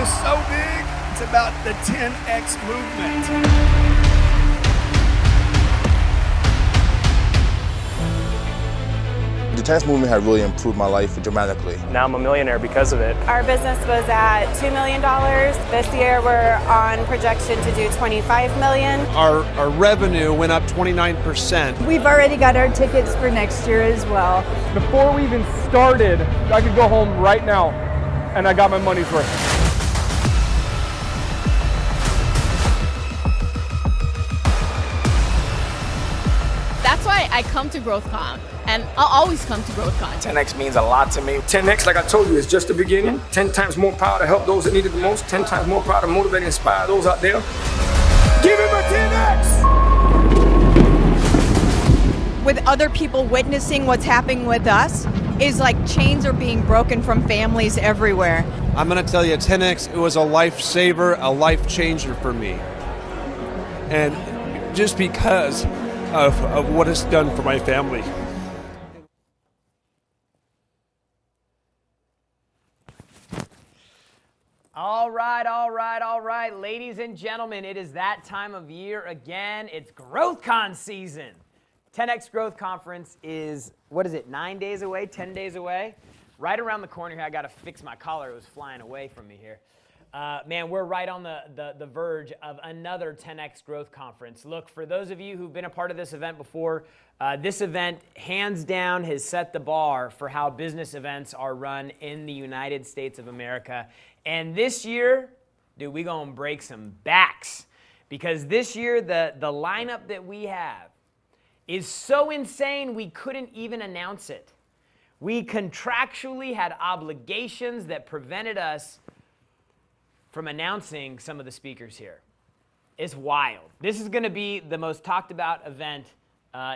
feels so big. It's about the 10X movement. The 10X movement had really improved my life dramatically. Now I'm a millionaire because of it. Our business was at $2 million. This year we're on projection to do $25 million. Our revenue went up 29%. We've already got our tickets for next year as well. Before we even started, I could go home right now and I got my money's worth. That's why I come to GrowthCon, and I'll always come to GrowthCon. 10X means a lot to me. 10X, like I told you, is just the beginning. 10 times more power to help those that need it the most. 10 times more power to motivate and inspire those out there. Give him a 10X! With other people witnessing what's happening with us, is like chains are being broken from families everywhere. I'm gonna tell you, 10X, it was a lifesaver, a life changer for me. And just because of what it's done for my family. All right, ladies and gentlemen, it is that time of year again. It's GrowthCon season. 10X Growth Conference is, 9 days away, 10 days away? Right around the corner here. I got to fix my collar. It was flying away from me here. Man, we're right on the verge of another 10X Growth Conference. Look, for those of you who've been a part of this event before, this event, hands down, has set the bar for how business events are run in the United States of America. And this year, dude, we gonna break some backs. Because this year, the lineup that we have is so insane we couldn't even announce it. We contractually had obligations that prevented us from announcing some of the speakers here. It's wild. This is gonna be the most talked about event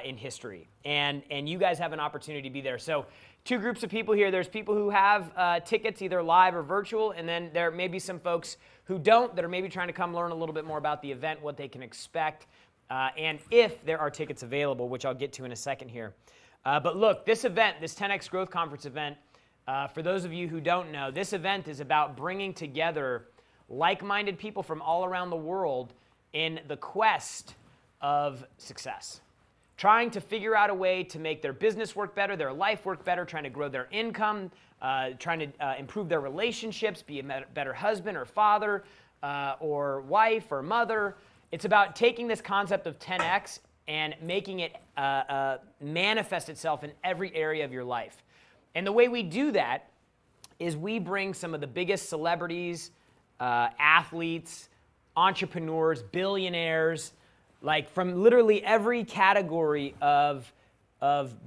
in history. And you guys have an opportunity to be there. So two groups of people here. There's people who have tickets, either live or virtual, and then there may be some folks who don't, that are maybe trying to come learn a little bit more about the event, what they can expect, and if there are tickets available, which I'll get to in a second here. But look, this event, this 10X Growth Conference event, for those of you who don't know, this event is about bringing together like-minded people from all around the world in the quest of success. Trying to figure out a way to make their business work better, their life work better, trying to grow their income, trying to improve their relationships, be a better husband or father or wife or mother. It's about taking this concept of 10X and making it manifest itself in every area of your life. And the way we do that is we bring some of the biggest celebrities, athletes, entrepreneurs, billionaires, like from literally every category of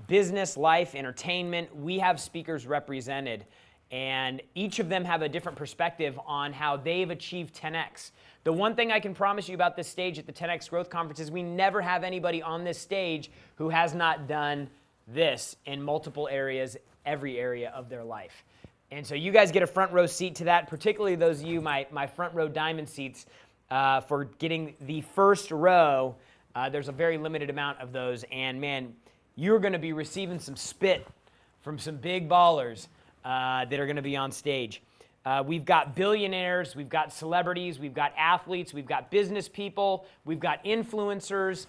business, life, entertainment. We have speakers represented, and each of them have a different perspective on how they've achieved 10X. The one thing I can promise you about this stage at the 10X Growth Conference is we never have anybody on this stage who has not done this in multiple areas, every area of their life. And so you guys get a front row seat to that, particularly those of you, my front row diamond seats, for getting the first row. There's a very limited amount of those, and man, you're gonna be receiving some spit from some big ballers that are gonna be on stage. We've got billionaires, we've got celebrities, we've got athletes, we've got business people, we've got influencers.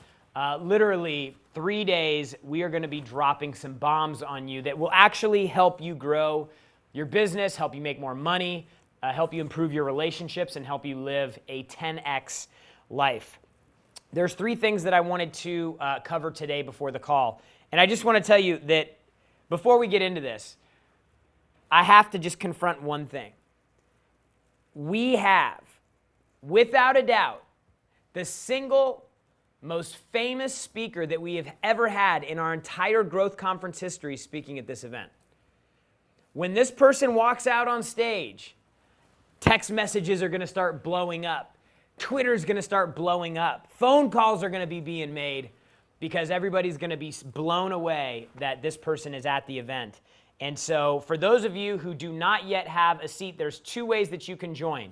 Literally 3 days, we are gonna be dropping some bombs on you that will actually help you grow your business, help you make more money, help you improve your relationships, and help you live a 10X life. There's 3 things that I wanted to cover today before the call. And I just want to tell you that before we get into this, I have to just confront one thing. We have, without a doubt, the single most famous speaker that we have ever had in our entire Growth Conference history speaking at this event. When this person walks out on stage, text messages are going to start blowing up. Twitter's going to start blowing up. Phone calls are going to be being made because everybody's going to be blown away that this person is at the event. And so for those of you who do not yet have a seat, there's 2 ways that you can join.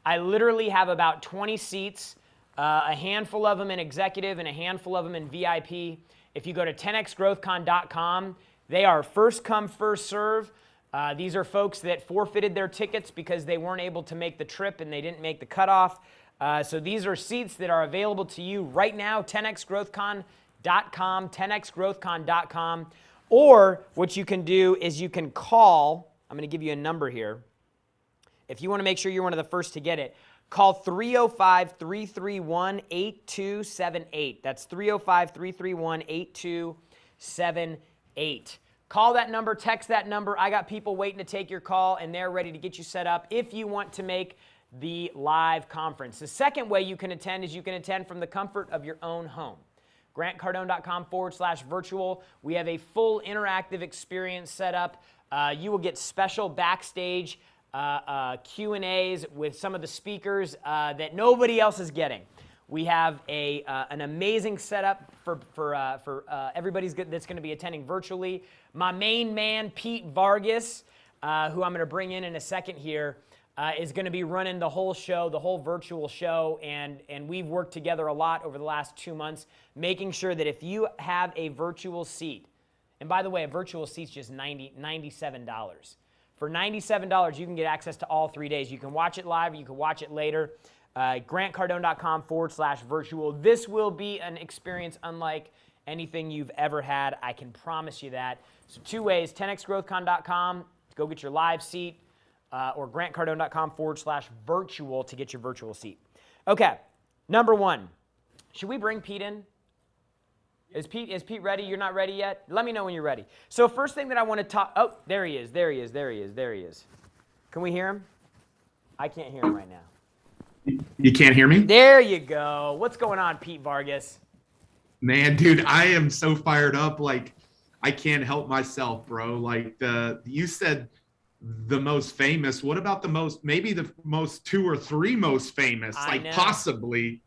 I literally have about 20 seats, a handful of them in executive and a handful of them in VIP. If you go to 10xgrowthcon.com, they are first come, first serve. These are folks that forfeited their tickets because they weren't able to make the trip and they didn't make the cutoff. So these are seats that are available to you right now, 10xgrowthcon.com, 10xgrowthcon.com. Or what you can do is you can call, I'm going to give you a number here. If you want to make sure you're one of the first to get it, call 305-331-8278. That's 305-331-8278. Call that number, text that number. I got people waiting to take your call, and they're ready to get you set up if you want to make the live conference. The second way you can attend is you can attend from the comfort of your own home. GrantCardone.com/virtual. We have a full interactive experience set up. You will get special backstage Q&As with some of the speakers that nobody else is getting. We have an amazing setup for everybody that's going to be attending virtually. My main man, Pete Vargas, who I'm going to bring in a second here, is going to be running the whole show, the whole virtual show, and we've worked together a lot over the last 2 months, making sure that if you have a virtual seat, and by the way, a virtual seat's just $97. For $97, you can get access to all 3 days. You can watch it live, you can watch it later. GrantCardone.com/virtual. This will be an experience unlike anything you've ever had. I can promise you that. So 2 ways, 10xgrowthcon.com to go get your live seat, or GrantCardone.com/virtual to get your virtual seat. Okay, number one. Should we bring Pete in? Is Pete ready? You're not ready yet? Let me know when you're ready. So first thing that I want to talk, oh, there he is. Can we hear him? I can't hear him right now. You can't hear me? There you go. What's going on, Pete Vargas? Man, dude, I am so fired up. Like, I can't help myself, bro. Like, you said the most famous. What about the most, maybe the most 2 or 3 most famous? Like, possibly.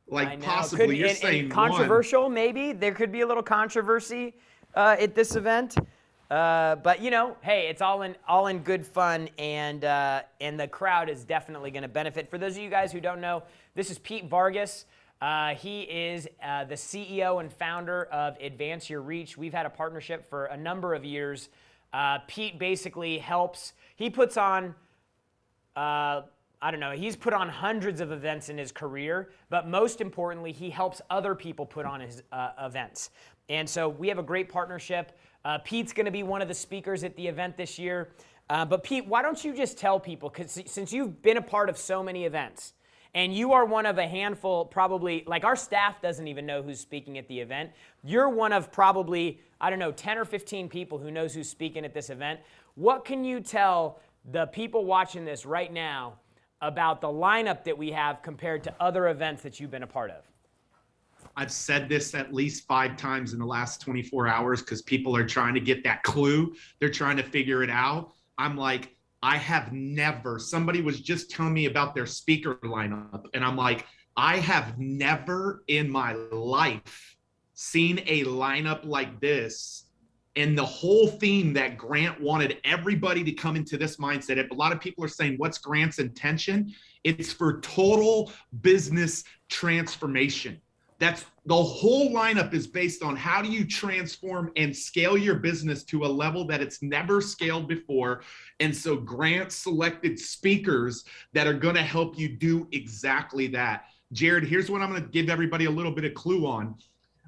Like, possibly. You're saying controversial, one. maybe. There could be a little controversy at this event. But you know, hey, it's all in good fun, and the crowd is definitely going to benefit. For those of you guys who don't know, this is Pete Vargas. He is the CEO and founder of Advance Your Reach. We've had a partnership for a number of years. Pete basically helps. He puts on, he's put on hundreds of events in his career, but most importantly, he helps other people put on his events. And so we have a great partnership. Pete's going to be one of the speakers at the event this year. But Pete, why don't you just tell people, because since you've been a part of so many events, and you are one of a handful, probably, like our staff doesn't even know who's speaking at the event. You're one of probably, 10 or 15 people who knows who's speaking at this event. What can you tell the people watching this right now about the lineup that we have compared to other events that you've been a part of? I've said this at least 5 times in the last 24 hours because people are trying to get that clue. They're trying to figure it out. I'm like, I have never, somebody was just telling me about their speaker lineup, and I'm like, I have never in my life seen a lineup like this. And the whole theme that Grant wanted everybody to come into this mindset. A lot of people are saying, what's Grant's intention? It's for total business transformation. That's the whole lineup is based on how do you transform and scale your business to a level that it's never scaled before. And so Grant selected speakers that are going to help you do exactly that. Jared, here's what I'm going to give everybody a little bit of clue on.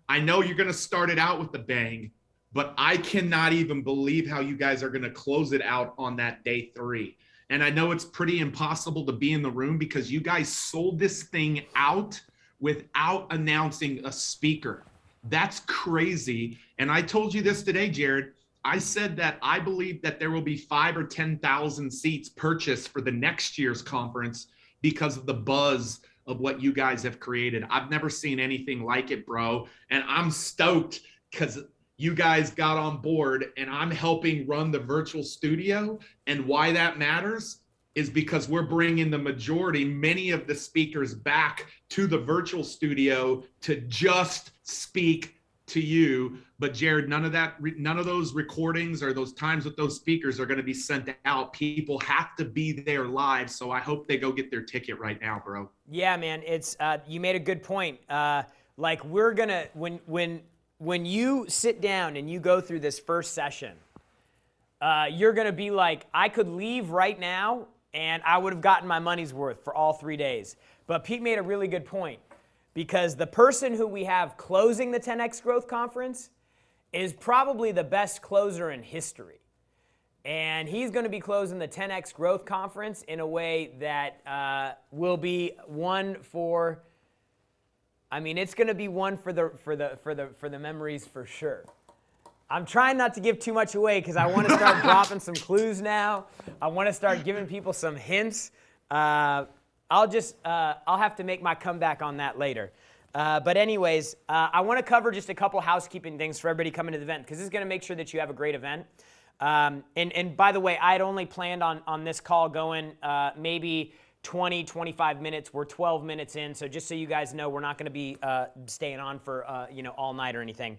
I know you're going to start it out with a bang, but I cannot even believe how you guys are going to close it out on that day 3. And I know it's pretty impossible to be in the room because you guys sold this thing out without announcing a speaker. That's crazy. And I told you this today, Jared. I said that I believe that there will be 5,000 or 10,000 seats purchased for the next year's conference because of the buzz of what you guys have created. I've never seen anything like it, bro. And I'm stoked because you guys got on board and I'm helping run the virtual studio. And why that matters is because we're bringing the majority, many of the speakers back to the virtual studio to just speak to you. But Jared, none of those recordings or those times with those speakers are going to be sent out. People have to be there live. So I hope they go get their ticket right now, bro. Yeah, man, it's you made a good point. Like we're gonna when you sit down and you go through this first session, you're going to be like, I could leave right now and I would have gotten my money's worth for all 3 days. But Pete made a really good point, because the person who we have closing the 10X Growth Conference is probably the best closer in history. And he's going to be closing the 10X Growth Conference in a way that will be one for, I mean, it's going to be one for the memories for sure. I'm trying not to give too much away because I want to start dropping some clues now. I want to start giving people some hints. I'll have to make my comeback on that later. But anyways, I want to cover just a couple housekeeping things for everybody coming to the event, because this is going to make sure that you have a great event. And by the way, I had only planned on this call going maybe 20, 25 minutes. We're 12 minutes in, so just so you guys know, we're not going to be staying on for all night or anything.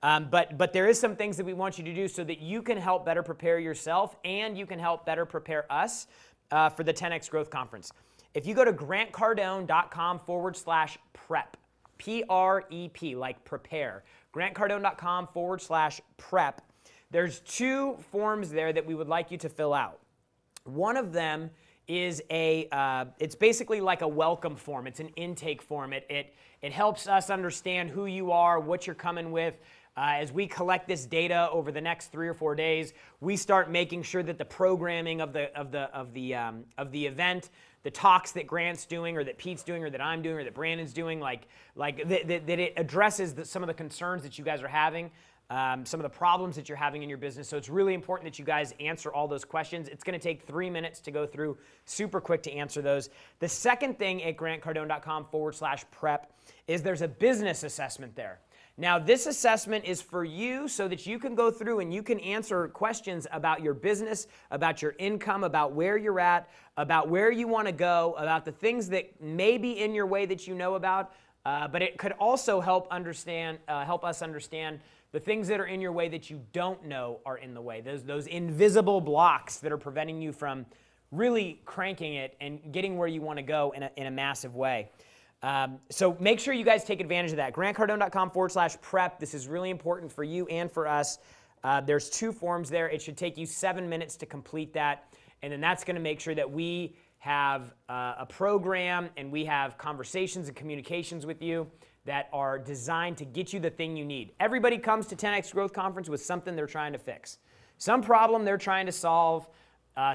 But there is some things that we want you to do so that you can help better prepare yourself and you can help better prepare us for the 10X Growth Conference. If you go to grantcardone.com/prep, P-R-E-P, like prepare, grantcardone.com/prep, there's 2 forms there that we would like you to fill out. One of them is it's basically like a welcome form. It's an intake form. It helps us understand who you are, what you're coming with. As we collect this data over the next 3 or 4 days, we start making sure that the programming of the event, the talks that Grant's doing, or that Pete's doing, or that I'm doing, or that Brandon's doing, that it addresses some of the concerns that you guys are having, some of the problems that you're having in your business. So it's really important that you guys answer all those questions. It's going to take 3 minutes to go through, super quick to answer those. The second thing at grantcardone.com/prep is there's a business assessment there. Now, this assessment is for you so that you can go through and you can answer questions about your business, about your income, about where you're at, about where you want to go, about the things that may be in your way that you know about, but it could also help us understand the things that are in your way that you don't know are in the way, those invisible blocks that are preventing you from really cranking it and getting where you want to go in a massive way. So make sure you guys take advantage of that. grantcardone.com/prep. This is really important for you and for us. There's 2 forms there. It should take you 7 minutes to complete that. And then that's going to make sure that we have a program and we have conversations and communications with you that are designed to get you the thing you need. Everybody comes to 10X Growth Conference with something they're trying to fix. Some problem they're trying to solve,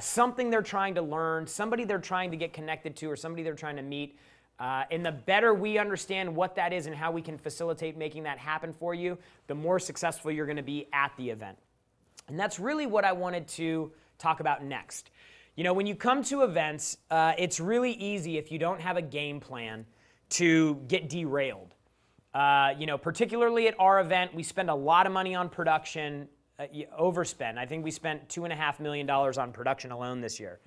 something they're trying to learn, somebody they're trying to get connected to, or somebody they're trying to meet. And the better we understand what that is and how we can facilitate making that happen for you, the more successful you're going to be at the event. And that's really what I wanted to talk about next. You know, when you come to events, it's really easy if you don't have a game plan to get derailed. Particularly at our event, we spend a lot of money on production, overspend. I think we spent $2.5 million on production alone this year.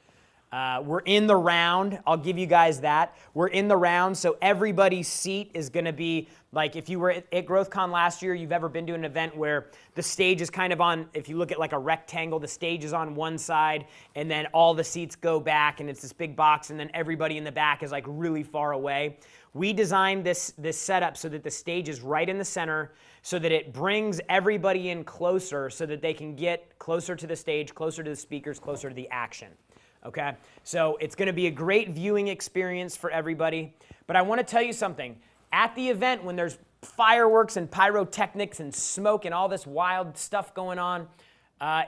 We're in the round. I'll give you guys that. We're in the round, so everybody's seat is going to be like, if you were at GrowthCon last year, you've ever been to an event where the stage is kind of on, if you look at like a rectangle, the stage is on one side, and then all the seats go back, and it's this big box, and then everybody in the back is like really far away. We designed this setup so that the stage is right in the center, so that it brings everybody in closer so that they can get closer to the stage, closer to the speakers, closer to the action. Okay, so it's going to be a great viewing experience for everybody. But I want to tell you something. At the event, when there's fireworks and pyrotechnics and smoke and all this wild stuff going on,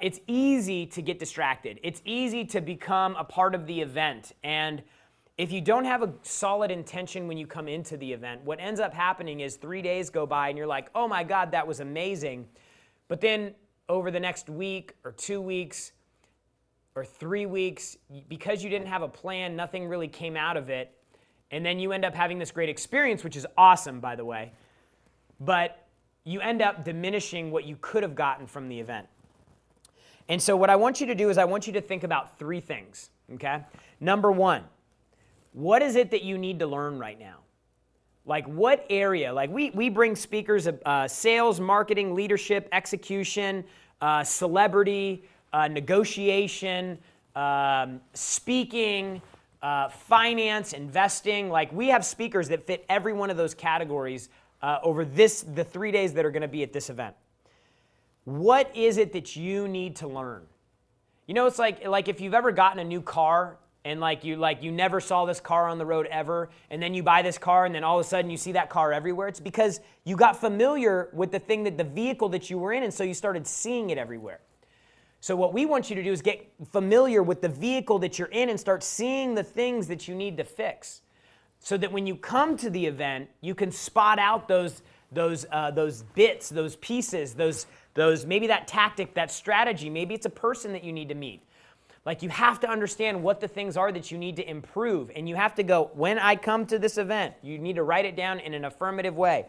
it's easy to get distracted. It's easy to become a part of the event. And if you don't have a solid intention when you come into the event, what ends up happening is 3 days go by and you're like, oh my God, that was amazing. But then over the next week or 2 weeks, or 3 weeks, because you didn't have a plan, nothing really came out of it. And then you end up having this great experience, which is awesome, by the way. But you end up diminishing what you could have gotten from the event. And so what I want you to do is I want you to think about 3 things, okay? Number 1, what is it that you need to learn right now? Like what area? Like we bring speakers of sales, marketing, leadership, execution, celebrity, negotiation, speaking, finance, investing. Like we have speakers that fit every one of those categories over the 3 days that are going to be at this event. What is it that you need to learn? You know, it's like if you've ever gotten a new car and you never saw this car on the road ever, and then you buy this car and then all of a sudden you see that car everywhere. It's because you got familiar with the vehicle that you were in, and so you started seeing it everywhere. So what we want you to do is get familiar with the vehicle that you're in and start seeing the things that you need to fix, so that when you come to the event, you can spot out those bits, those pieces, those maybe that tactic, that strategy. Maybe it's a person that you need to meet. Like, you have to understand what the things are that you need to improve, and you have to go, when I come to this event, you need to write it down in an affirmative way.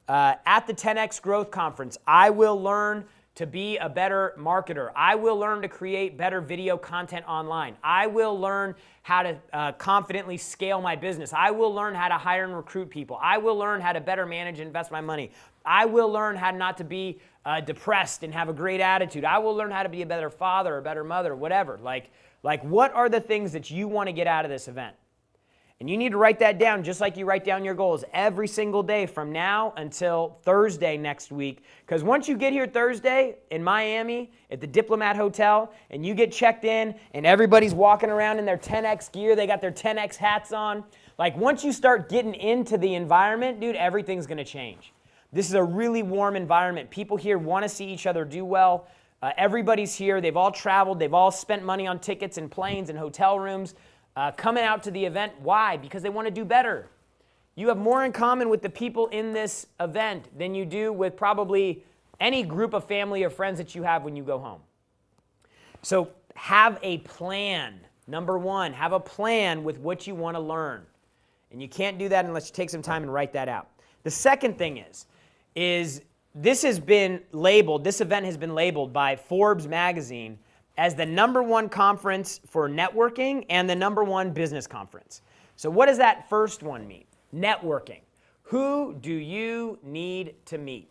At the 10X Growth Conference, I will learn to be a better marketer. I will learn to create better video content online. I will learn how to confidently scale my business. I will learn how to hire and recruit people. I will learn how to better manage and invest my money. I will learn how not to be depressed and have a great attitude. I will learn how to be a better father, a better mother, whatever. Like what are the things that you want to get out of this event? And you need to write that down, just like you write down your goals every single day from now until Thursday next week. Because once you get here Thursday in Miami at the Diplomat Hotel and you get checked in and everybody's walking around in their 10X gear, they got their 10X hats on. Like, once you start getting into the environment, dude, everything's going to change. This is a really warm environment. People here want to see each other do well. Everybody's here. They've all traveled. They've all spent money on tickets and planes and hotel rooms. Coming out to the event. Why? Because they want to do better. You have more in common with the people in this event than you do with probably any group of family or friends that you have when you go home. So have a plan. Number one, have a plan with what you want to learn. And you can't do that unless you take some time and write that out. The second thing is this event has been labeled by Forbes magazine as the #1 conference for networking and the #1 business conference. So what does that first one mean? Networking. Who do you need to meet?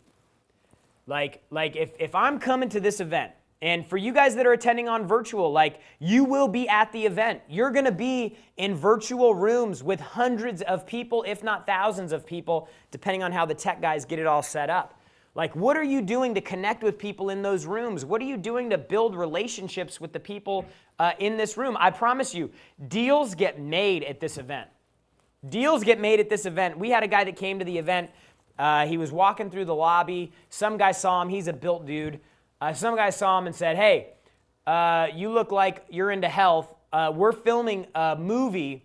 Like if I'm coming to this event, and for you guys that are attending on virtual, like, you will be at the event. You're going to be in virtual rooms with hundreds of people, if not thousands of people, depending on how the tech guys get it all set up. Like, what are you doing to connect with people in those rooms? What are you doing to build relationships with the people in this room? I promise you, deals get made at this event. Deals get made at this event. We had a guy that came to the event. He was walking through the lobby. Some guy saw him. He's a built dude. Some guy saw him and said, hey, you look like you're into health. We're filming a movie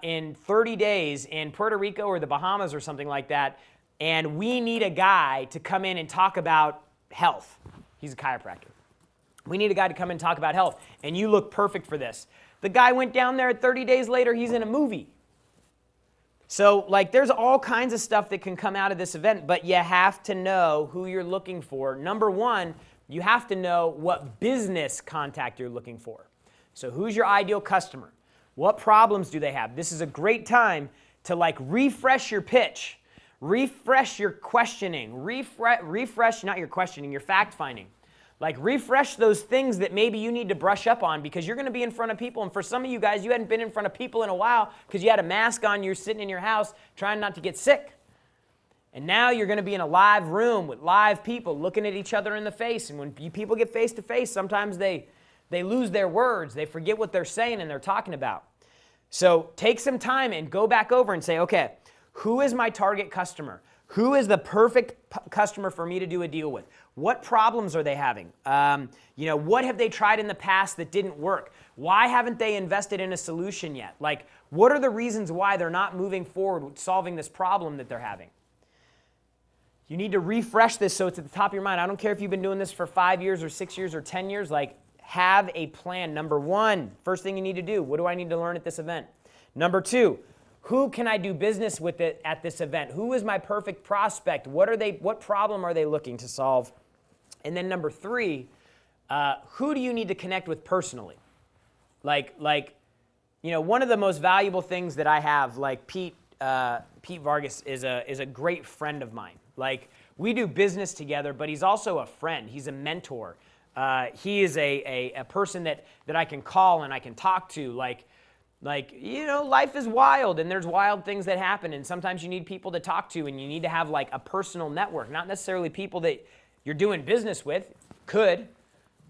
in 30 days in Puerto Rico or the Bahamas or something like that. And we need a guy to come in and talk about health. He's a chiropractor. We need a guy to come in and talk about health. And you look perfect for this. The guy went down there, 30 days later, he's in a movie. So, like, there's all kinds of stuff that can come out of this event, but you have to know who you're looking for. Number one, you have to know what business contact you're looking for. So who's your ideal customer? What problems do they have? This is a great time to, like, refresh your pitch. Refresh your questioning, refresh, not your questioning, your fact finding. Like, refresh those things that maybe you need to brush up on, because you're going to be in front of people. And for some of you guys, you hadn't been in front of people in a while because you had a mask on, you're sitting in your house trying not to get sick. And now you're going to be in a live room with live people looking at each other in the face. And when people get face to face, sometimes they lose their words. They forget what they're saying and they're talking about. So take some time and go back over and say, okay, who is my target customer? Who is the perfect customer for me to do a deal with? What problems are they having? What have they tried in the past that didn't work? Why haven't they invested in a solution yet? Like, what are the reasons why they're not moving forward with solving this problem that they're having? You need to refresh this so it's at the top of your mind. I don't care if you've been doing this for 5 years or 6 years or 10 years. Like, have a plan. Number one, first thing you need to do, what do I need to learn at this event? Number two, who can I do business with at this event? Who is my perfect prospect? What problem are they looking to solve? And then number three, who do you need to connect with personally? One of the most valuable things that I have, like Pete Vargas is a great friend of mine. Like, we do business together, but he's also a friend. He's a mentor. He is a person that I can call and I can talk to. Life is wild and there's wild things that happen, and sometimes you need people to talk to, and you need to have like a personal network, not necessarily people that you're doing business with,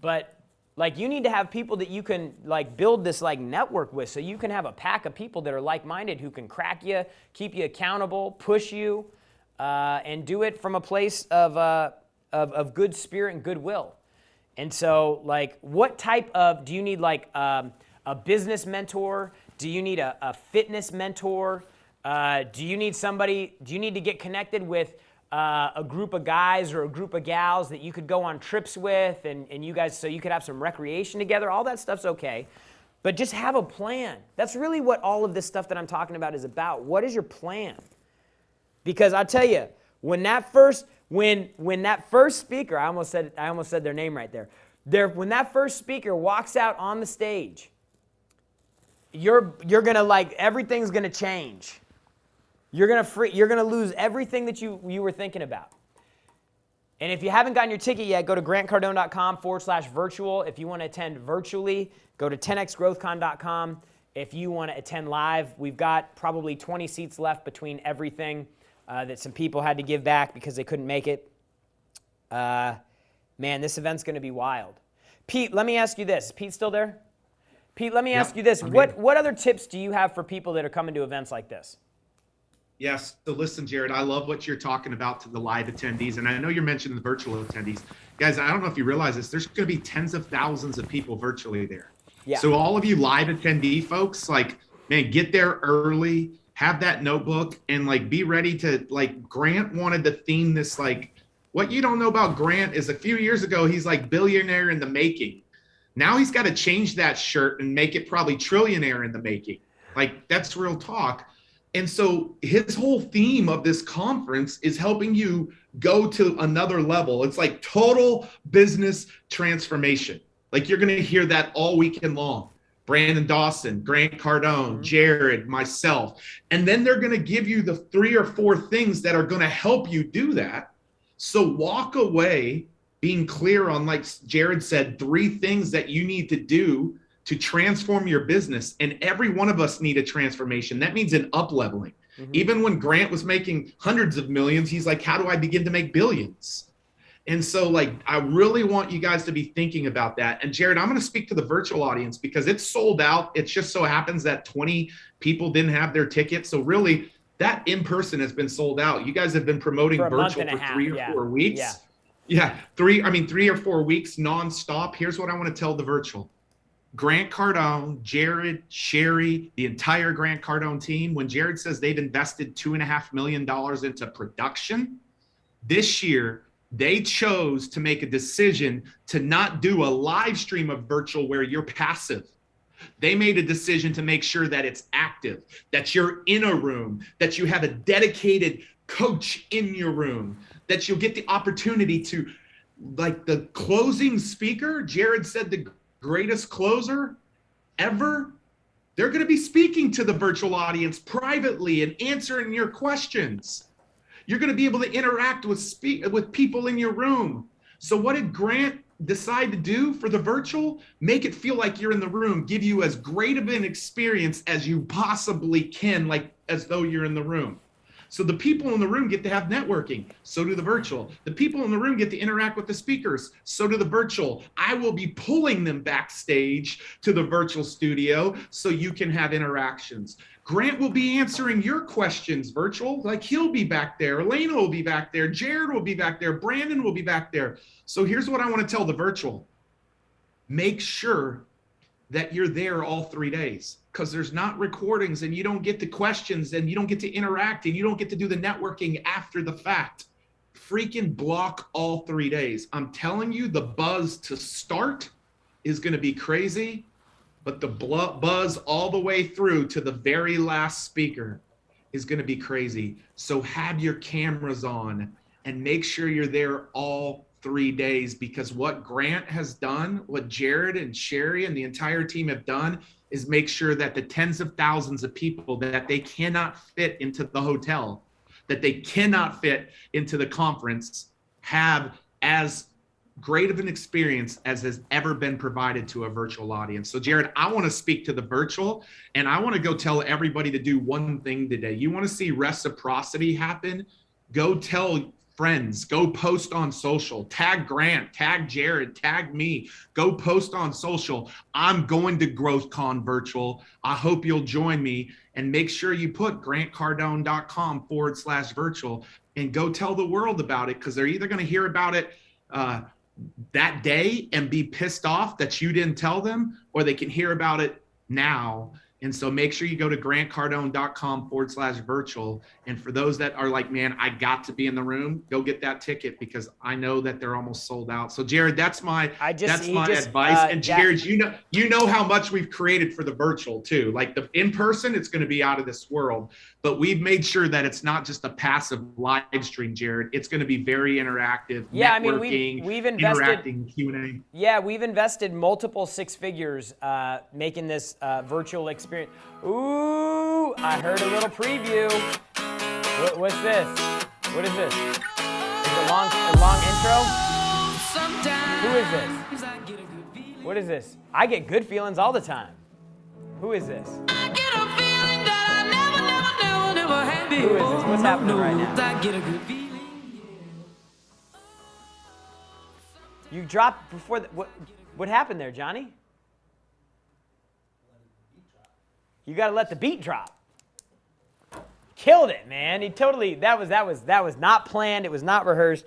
but Like, you need to have people that you can like build this like network with, so you can have a pack of people that are like-minded who can crack you, keep you accountable, push you, and do it from a place of good spirit and goodwill. And so, like, what type of, do you need like a business mentor? Do you need a fitness mentor? Do you need to get connected with a group of guys or a group of gals that you could go on trips with, and you guys, so you could have some recreation together? All that stuff's okay, but just have a plan. That's really what all of this stuff that I'm talking about is about. What is your plan? Because I'll tell you, when that first speaker, I almost said their name right there. When that first speaker walks out on the stage, you're gonna, like, everything's gonna change. You're gonna lose everything that you were thinking about. And if you haven't gotten your ticket yet, go to grantcardone.com/virtual. If you want to attend virtually, go to 10xgrowthcon.com. If you want to attend live, we've got probably 20 seats left between everything that some people had to give back because they couldn't make it. Man, this event's going to be wild. Pete, let me ask you this. Is Pete still there? Pete, let me ask you this. What other tips do you have for people that are coming to events like this? Yes. So listen, Jared, I love what you're talking about to the live attendees. And I know you're mentioning the virtual attendees. Guys, I don't know if you realize this. There's going to be tens of thousands of people virtually there. Yeah. So all of you live attendee folks, like, man, get there early, have that notebook, and like be ready to, like, Grant wanted to theme this. Like, what you don't know about Grant is a few years ago, he's like billionaire in the making. Now he's got to change that shirt and make it probably trillionaire in the making. Like, that's real talk. And so his whole theme of this conference is helping you go to another level. It's like total business transformation. Like, you're going to hear that all weekend long. Brandon Dawson, Grant Cardone, Jared, myself. And then they're going to give you the 3 or 4 things that are going to help you do that. So walk away being clear on, like Jared said, 3 things that you need to do to transform your business. And every one of us need a transformation. That means an up-leveling. Even when Grant was making hundreds of millions, he's like, how do I begin to make billions? And so, like, I really want you guys to be thinking about that. And Jared, I'm going to speak to the virtual audience because it's sold out. It just so happens that 20 people didn't have their tickets. So really, that in-person has been sold out. You guys have been promoting virtual for 3 or 4 weeks. Yeah. 3 or 4 weeks nonstop. Here's what I want to tell the virtual. Grant Cardone, Jared, Sherry, the entire Grant Cardone team, when Jared says they've invested $2.5 million into production, this year, they chose to make a decision to not do a live stream of virtual where you're passive. They made a decision to make sure that it's active, that you're in a room, that you have a dedicated coach in your room, that you'll get the opportunity to, like the closing speaker, Jared said the greatest closer ever, they're going to be speaking to the virtual audience privately and answering your questions. You're going to be able to interact with people in your room. So what did Grant decide to do for the virtual? Make it feel like you're in the room, give you as great of an experience as you possibly can, like as though you're in the room. So the people in the room get to have networking. So do the virtual. The people in the room get to interact with the speakers. So do the virtual. I will be pulling them backstage to the virtual studio so you can have interactions. Grant will be answering your questions virtual. Like, he'll be back there. Elena will be back there. Jared will be back there. Brandon will be back there. So here's what I want to tell the virtual. Make sure that you're there all 3 days, because there's not recordings and you don't get the questions and you don't get to interact and you don't get to do the networking after the fact. Freaking block all 3 days. I'm telling you, the buzz to start is going to be crazy, but the buzz all the way through to the very last speaker is going to be crazy. So have your cameras on and make sure you're there all 3 days, because what Grant has done, what Jared and Sherry and the entire team have done, is make sure that the tens of thousands of people that they cannot fit into the hotel, that they cannot fit into the conference, have as great of an experience as has ever been provided to a virtual audience. So Jared, I want to speak to the virtual, and I want to go tell everybody to do one thing today. You want to see reciprocity happen? Go tell friends. Go post on social. Tag Grant, tag Jared, tag me. Go post on social. I'm going to GrowthCon virtual. I hope you'll join me, and make sure you put grantcardone.com/virtual and go tell the world about it, because they're either going to hear about it that day and be pissed off that you didn't tell them, or they can hear about it now. And so make sure you go to grantcardone.com/virtual. And for those that are like, man, I got to be in the room, go get that ticket, because I know that they're almost sold out. So Jared, that's my advice. And Jared, you know how much we've created for the virtual too. Like the in-person, it's going to be out of this world, but we've made sure that it's not just a passive live stream, Jared. It's going to be very interactive. Yeah, networking, I mean, we've invested interacting, Q&A. Yeah, we've invested multiple six figures making this virtual experience. Ooh, I heard a little preview. What's this? What is this? Is it a long intro? Who is this? What is this? I get good feelings all the time. Who is this? Who is this? What's happening right now? You dropped before the, what happened there, Johnny? You got to let the beat drop. Killed it, man. He totally, that was not planned. It was not rehearsed.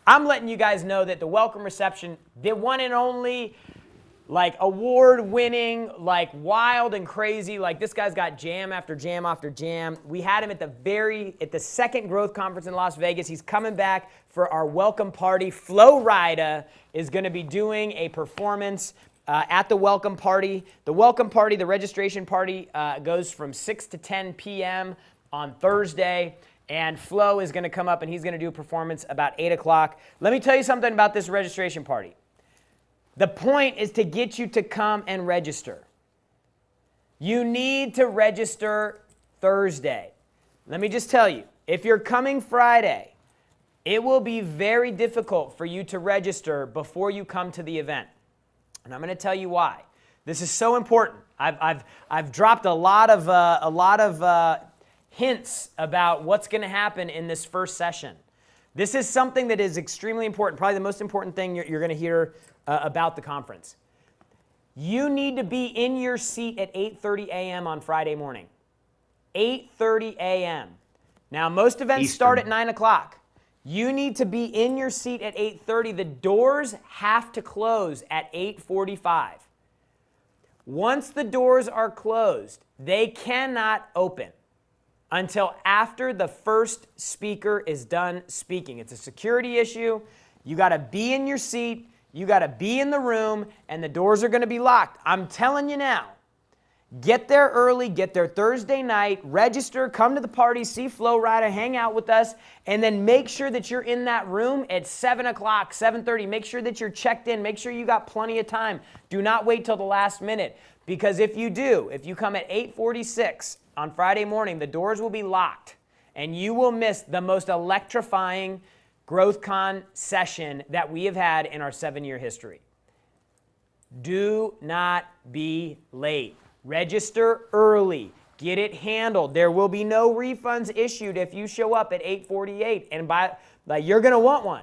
I'm letting you guys know that the welcome reception, the one and only, like, award-winning, like, wild and crazy, like, this guy's got jam after jam after jam. We had him at the second growth conference in Las Vegas. He's coming back for our welcome party. Flo Rida is going to be doing a performance at the welcome party. The welcome party, the registration party, goes from 6 to 10 p.m. on Thursday. And Flo is going to come up and he's going to do a performance about 8 o'clock. Let me tell you something about this registration party. The point is to get you to come and register. You need to register Thursday. Let me just tell you, if you're coming Friday, it will be very difficult for you to register before you come to the event. And I'm going to tell you why. This is so important. I've dropped a lot of hints about what's going to happen in this first session. This is something that is extremely important, probably the most important thing you're going to hear about the conference. You need to be in your seat at 8:30 a.m. on Friday morning. 8:30 a.m. Now, most events start at 9 o'clock. You need to be in your seat at 8:30. The doors have to close at 8:45. Once the doors are closed, they cannot open until after the first speaker is done speaking. It's a security issue. You got to be in your seat. You got to be in the room, and the doors are going to be locked. I'm telling you now. Get there early, get there Thursday night, register, come to the party, see Flo Rida, hang out with us, and then make sure that you're in that room at 7 o'clock, 7:30. Make sure that you're checked in. Make sure you got plenty of time. Do not wait till the last minute, because if you come at 8:46 on Friday morning, the doors will be locked, and you will miss the most electrifying GrowthCon session that we have had in our 7-year history. Do not be late. Register early. Get it handled. There will be no refunds issued if you show up at 8:48. And you're going to want one.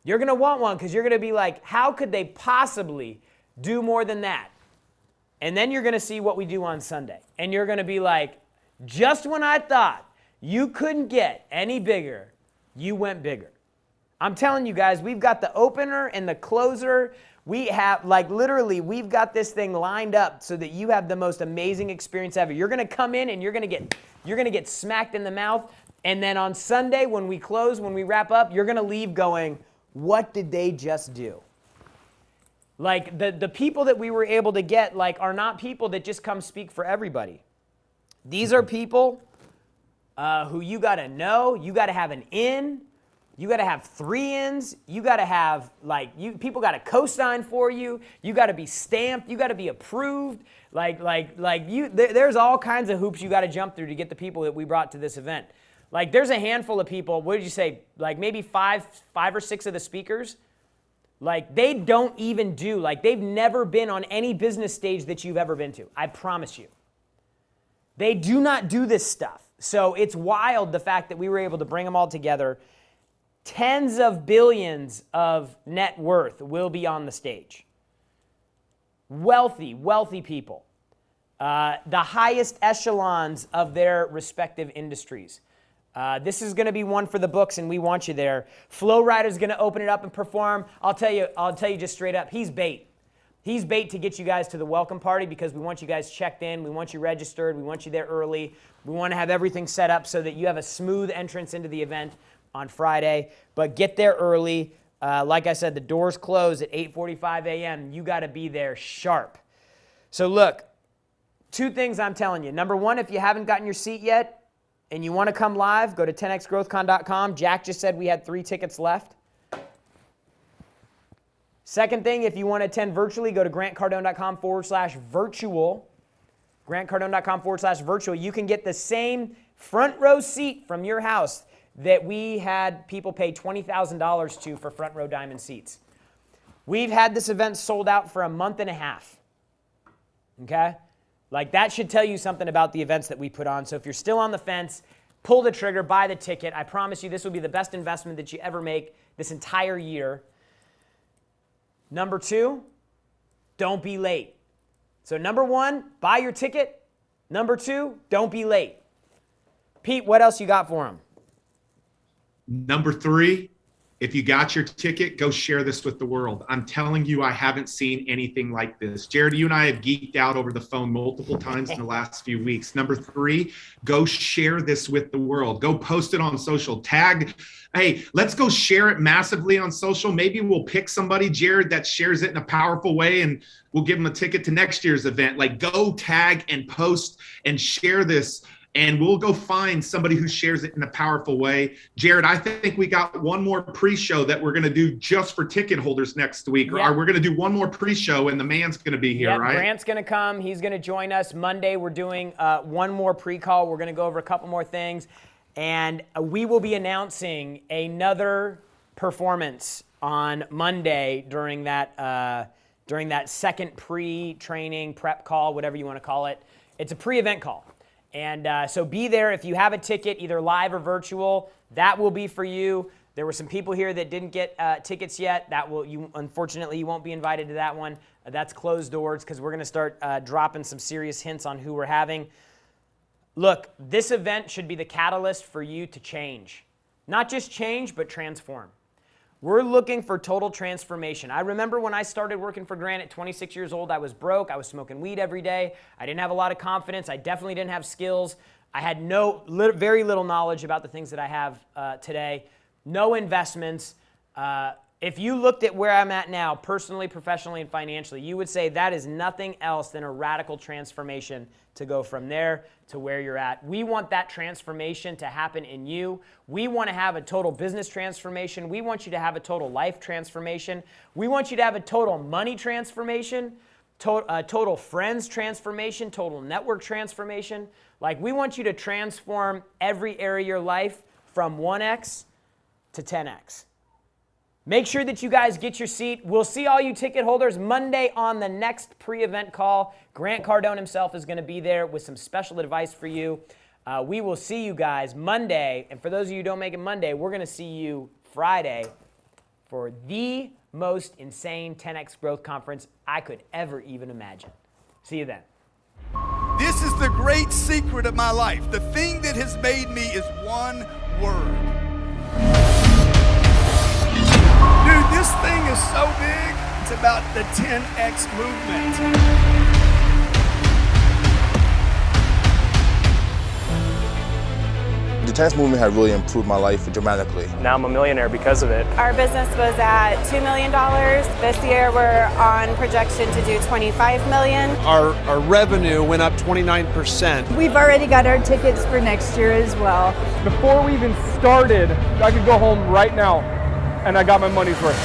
You're going to want one because you're going to be like, how could they possibly do more than that? And then you're going to see what we do on Sunday. And you're going to be like, just when I thought you couldn't get any bigger, you went bigger. I'm telling you guys, we've got the opener and the closer. We have, we've got this thing lined up so that you have the most amazing experience ever. You're going to come in and you're going to get smacked in the mouth. And then on Sunday, when we close, when we wrap up, you're going to leave going, what did they just do? Like, the people that we were able to get, are not people that just come speak for everybody. These are people who you got to know. You got to have an in. You got to have 3 ins. You got to have, people got to co-sign for you. You got to be stamped. You got to be approved. There's all kinds of hoops you got to jump through to get the people that we brought to this event. There's a handful of people, what did you say, maybe five or six of the speakers, they don't even do, they've never been on any business stage that you've ever been to. I promise you. They do not do this stuff. So it's wild, the fact that we were able to bring them all together. Tens of billions of net worth will be on the stage. Wealthy, wealthy people. The highest echelons of their respective industries. This is going to be one for the books, and we want you there. Flow Rider's going to open it up and perform. I'll tell you just straight up, he's bait. He's bait to get you guys to the welcome party because we want you guys checked in. We want you registered. We want you there early. We want to have everything set up so that you have a smooth entrance into the event on Friday. But get there early. Like I said, the doors close at 8:45 a.m. You got to be there sharp. So look, two things I'm telling you. Number one, if you haven't gotten your seat yet, and you want to come live, go to 10xgrowthcon.com. Jack just said we had 3 tickets left. Second thing, if you want to attend virtually, go to grantcardone.com/virtual. grantcardone.com/virtual. You can get the same front row seat from your house that we had people pay $20,000 to for front row diamond seats. We've had this event sold out for a month and a half. Okay? Like, that should tell you something about the events that we put on. So if you're still on the fence, pull the trigger, buy the ticket. I promise you this will be the best investment that you ever make this entire year. Number 2, don't be late. So number 1, buy your ticket. Number 2, don't be late. Pete, what else you got for him? Number 3, if you got your ticket, go share this with the world. I'm telling you, I haven't seen anything like this. Jared, you and I have geeked out over the phone multiple times in the last few weeks. Number 3, go share this with the world. Go post it on social. Tag, hey, let's go share it massively on social. Maybe we'll pick somebody, Jared, that shares it in a powerful way, and we'll give them a ticket to next year's event. Like, go tag and post and share this, and we'll go find somebody who shares it in a powerful way. Jared, I think we got one more pre-show that we're going to do just for ticket holders next week. Yep. Or we're going to do one more pre-show, and the man's going to be here, right? Grant's going to come. He's going to join us. Monday, we're doing one more pre-call. We're going to go over a couple more things. And we will be announcing another performance on Monday during that second pre-training prep call, whatever you want to call it. It's a pre-event call. And so be there. If you have a ticket, either live or virtual, that will be for you. There were some people here that didn't get tickets yet. Unfortunately, you won't be invited to that one. That's closed doors because we're going to start dropping some serious hints on who we're having. Look, this event should be the catalyst for you to change. Not just change, but transform. We're looking for total transformation. I remember when I started working for Grant at 26 years old, I was broke. I was smoking weed every day. I didn't have a lot of confidence. I definitely didn't have skills. I had very little knowledge about the things that I have today. No investments. If you looked at where I'm at now, personally, professionally, and financially, you would say that is nothing else than a radical transformation to go from there to where you're at. We want that transformation to happen in you. We want to have a total business transformation. We want you to have a total life transformation. We want you to have a total money transformation, total friends transformation, total network transformation. Like, we want you to transform every area of your life from 1x to 10x. Make sure that you guys get your seat. We'll see all you ticket holders Monday on the next pre-event call. Grant Cardone himself is going to be there with some special advice for you. We will see you guys Monday. And for those of you who don't make it Monday, we're going to see you Friday for the most insane 10X growth conference I could ever even imagine. See you then. This is the great secret of my life. The thing that has made me is one word. Dude, this thing is so big. It's about the 10X movement. The 10X movement had really improved my life dramatically. Now I'm a millionaire because of it. Our business was at $2 million. This year we're on projection to do $25 million. Our revenue went up 29%. We've already got our tickets for next year as well. Before we even started, I could go home right now and I got my money's worth.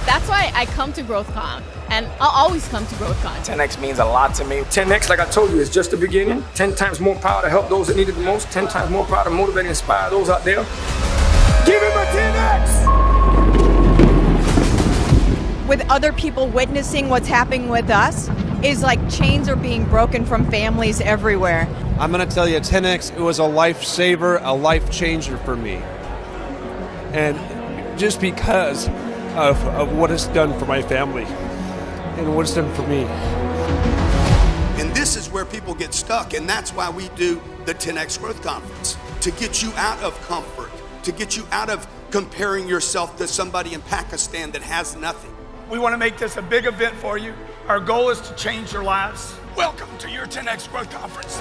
That's why I come to GrowthCon, and I'll always come to GrowthCon. 10X means a lot to me. 10X, like I told you, is just the beginning. 10 times more power to help those that need it the most. 10 times more power to motivate and inspire those out there. Give him a 10X! With other people witnessing what's happening with us is like chains are being broken from families everywhere. I'm going to tell you, 10X, it was a lifesaver, a life changer for me. And just because of what it's done for my family and what it's done for me. And this is where people get stuck, and that's why we do the 10X Growth Conference, to get you out of comfort, to get you out of comparing yourself to somebody in Pakistan that has nothing. We want to make this a big event for you. Our goal is to change your lives. Welcome to your 10X Growth Conference.